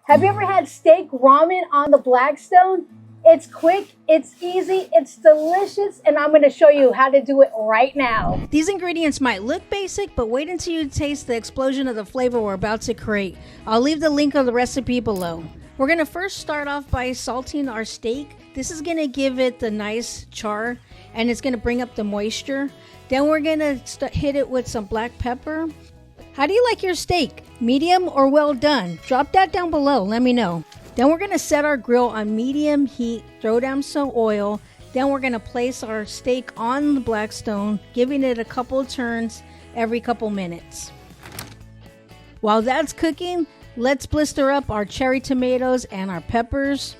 Have you ever had steak ramen on the Blackstone? It's quick, it's easy, it's delicious, and I'm going to show you how to do it right now. These ingredients might look basic, but wait until you taste the explosion of the flavor we're about to create. I'll leave the link of the recipe below. We're going to first start off by salting our steak. This is going to give it the nice char, and it's going to bring up the moisture. Then we're going to hit it with some black pepper. How do you like your steak? Medium or well done? Drop that down below, let me know. Then we're going to set our grill on medium heat, throw down some oil. Then we're going to place our steak on the Blackstone, giving it a couple turns every couple minutes. While that's cooking, let's blister up our cherry tomatoes and our peppers.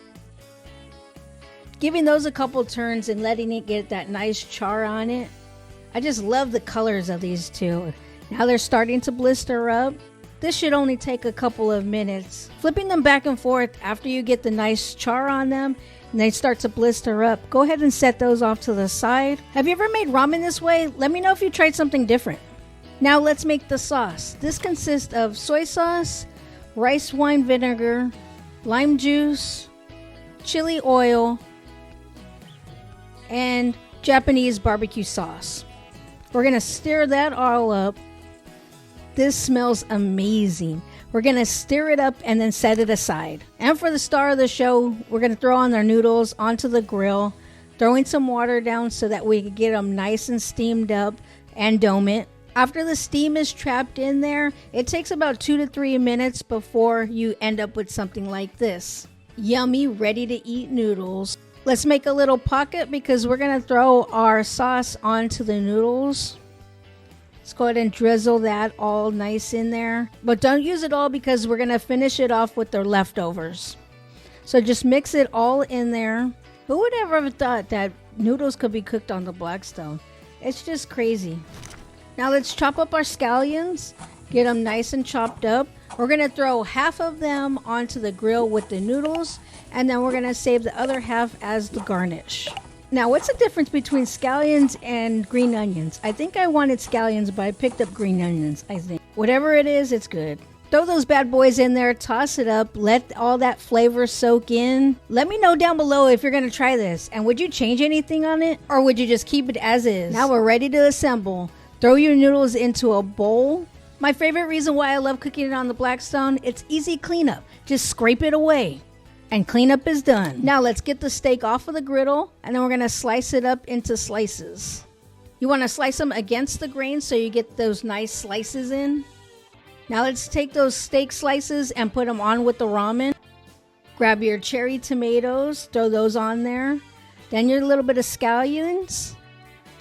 Giving those a couple turns and letting it get that nice char on it. I just love the colors of these two. Now they're starting to blister up. This should only take a couple of minutes. Flipping them back and forth after you get the nice char on them and they start to blister up. Go ahead and set those off to the side. Have you ever made ramen this way? Let me know if you tried something different. Now let's make the sauce. This consists of soy sauce, rice wine vinegar, lime juice, chili oil, and Japanese barbecue sauce. We're going to stir that all up. This smells amazing. We're going to stir it up and then set it aside. And for the star of the show, we're going to throw on our noodles onto the grill, throwing some water down so that we can get them nice and steamed up and dome it. After the steam is trapped in there, it takes about 2 to 3 minutes before you end up with something like this. Yummy, ready to eat noodles. Let's make a little pocket because we're going to throw our sauce onto the noodles. Let's go ahead and drizzle that all nice in there. But don't use it all because we're going to finish it off with the leftovers. So just mix it all in there. Who would have ever thought that noodles could be cooked on the Blackstone? It's just crazy. Now let's chop up our scallions. Get them nice and chopped up. We're going to throw half of them onto the grill with the noodles. And then we're going to save the other half as the garnish. Now, what's the difference between scallions and green onions? I think I wanted scallions, but I picked up green onions, I think. Whatever it is, it's good. Throw those bad boys in there, toss it up, let all that flavor soak in. Let me know down below if you're going to try this. And would you change anything on it? Or would you just keep it as is? Now we're ready to assemble. Throw your noodles into a bowl. My favorite reason why I love cooking it on the Blackstone, it's easy cleanup. Just scrape it away. And cleanup is done. Now let's get the steak off of the griddle and then we're going to slice it up into slices. You want to slice them against the grain so you get those nice slices in. Now let's take those steak slices and put them on with the ramen. Grab your cherry tomatoes, throw those on there. Then your little bit of scallions.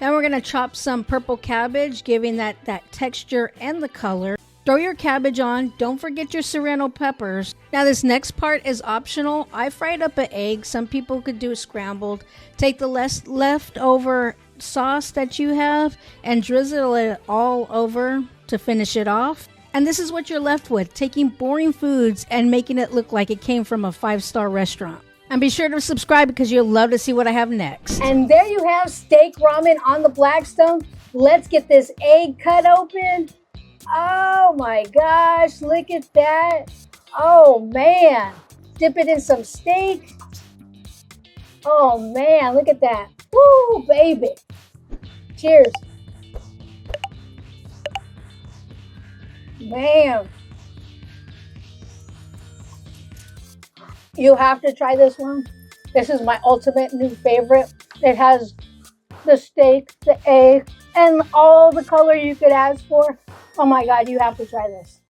Then we're going to chop some purple cabbage, giving that texture and the color. Throw your cabbage on. Don't forget your serrano peppers. Now this next part is optional. I fried up an egg. Some people could do scrambled. Take the leftover sauce that you have and drizzle it all over to finish it off. And this is what you're left with, taking boring foods and making it look like it came from a 5-star restaurant. And be sure to subscribe because you'll love to see what I have next. And there you have steak ramen on the Blackstone. Let's get this egg cut open. Oh my gosh, look at that. Oh man, dip it in some steak. Oh man, look at that. Woo, baby. Cheers. Bam. You have to try this one. This is my ultimate new favorite. It has the steak, the egg, and all the color you could ask for. Oh my God, you have to try this.